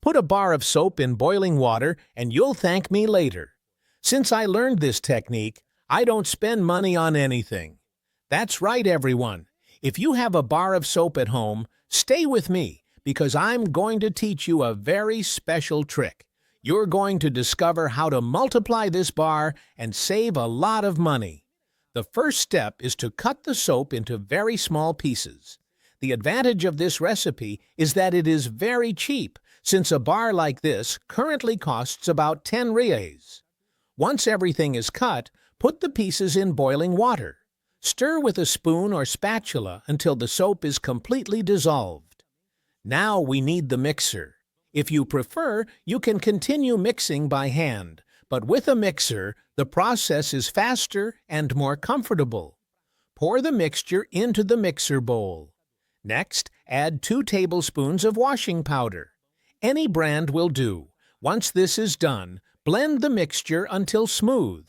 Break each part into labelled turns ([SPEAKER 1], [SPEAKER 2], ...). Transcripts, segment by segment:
[SPEAKER 1] Put a bar of soap in boiling water and you'll thank me later. Since I learned this technique, I don't spend money on anything. That's right, everyone. If you have a bar of soap at home, stay with me because I'm going to teach you a very special trick. You're going to discover how to multiply this bar and save a lot of money. The first step is to cut the soap into very small pieces. The advantage of this recipe is that it is very cheap, since a bar like this currently costs about 10 reais. Once everything is cut, put the pieces in boiling water. Stir with a spoon or spatula until the soap is completely dissolved. Now we need the mixer. If you prefer, you can continue mixing by hand, but with a mixer, the process is faster and more comfortable. Pour the mixture into the mixer bowl. Next, add 2 tablespoons of washing powder. Any brand will do. Once this is done, blend the mixture until smooth.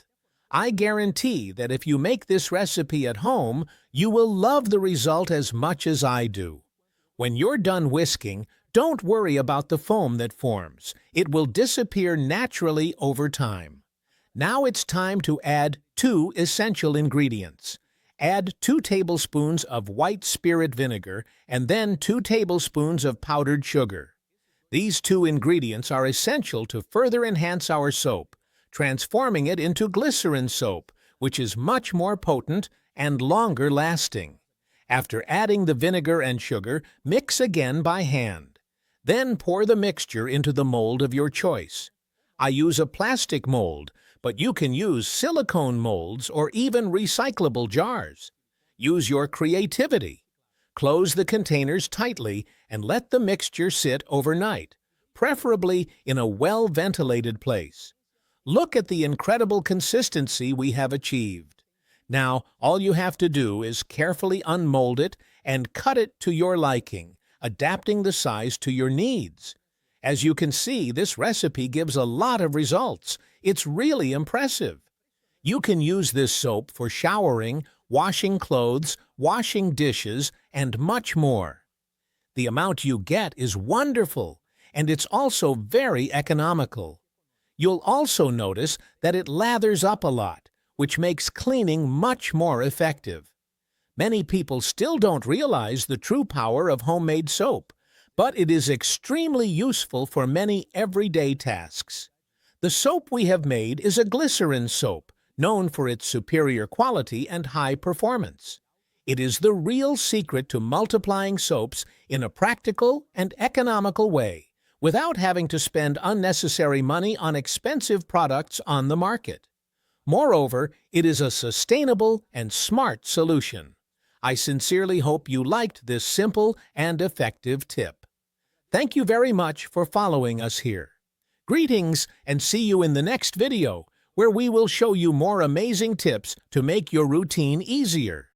[SPEAKER 1] I guarantee that if you make this recipe at home, you will love the result as much as I do. When you're done whisking, don't worry about the foam that forms. It will disappear naturally over time. Now it's time to add 2 essential ingredients. Add 2 tablespoons of white spirit vinegar and then 2 tablespoons of powdered sugar. These 2 ingredients are essential to further enhance our soap, transforming it into glycerin soap, which is much more potent and longer lasting. After adding the vinegar and sugar, mix again by hand. Then pour the mixture into the mold of your choice. I use a plastic mold, but you can use silicone molds or even recyclable jars. Use your creativity. Close the containers tightly and let the mixture sit overnight, preferably in a well-ventilated place. Look at the incredible consistency we have achieved. Now, all you have to do is carefully unmold it and cut it to your liking, adapting the size to your needs. As you can see, this recipe gives a lot of results. It's really impressive. You can use this soap for showering, washing clothes, washing dishes, and much more. The amount you get is wonderful, and it's also very economical. You'll also notice that it lathers up a lot, which makes cleaning much more effective. Many people still don't realize the true power of homemade soap, but it is extremely useful for many everyday tasks. The soap we have made is a glycerin soap, known for its superior quality and high performance. It is the real secret to multiplying soaps in a practical and economical way, without having to spend unnecessary money on expensive products on the market. Moreover, it is a sustainable and smart solution. I sincerely hope you liked this simple and effective tip. Thank you very much for following us here. Greetings, and see you in the next video, where we will show you more amazing tips to make your routine easier.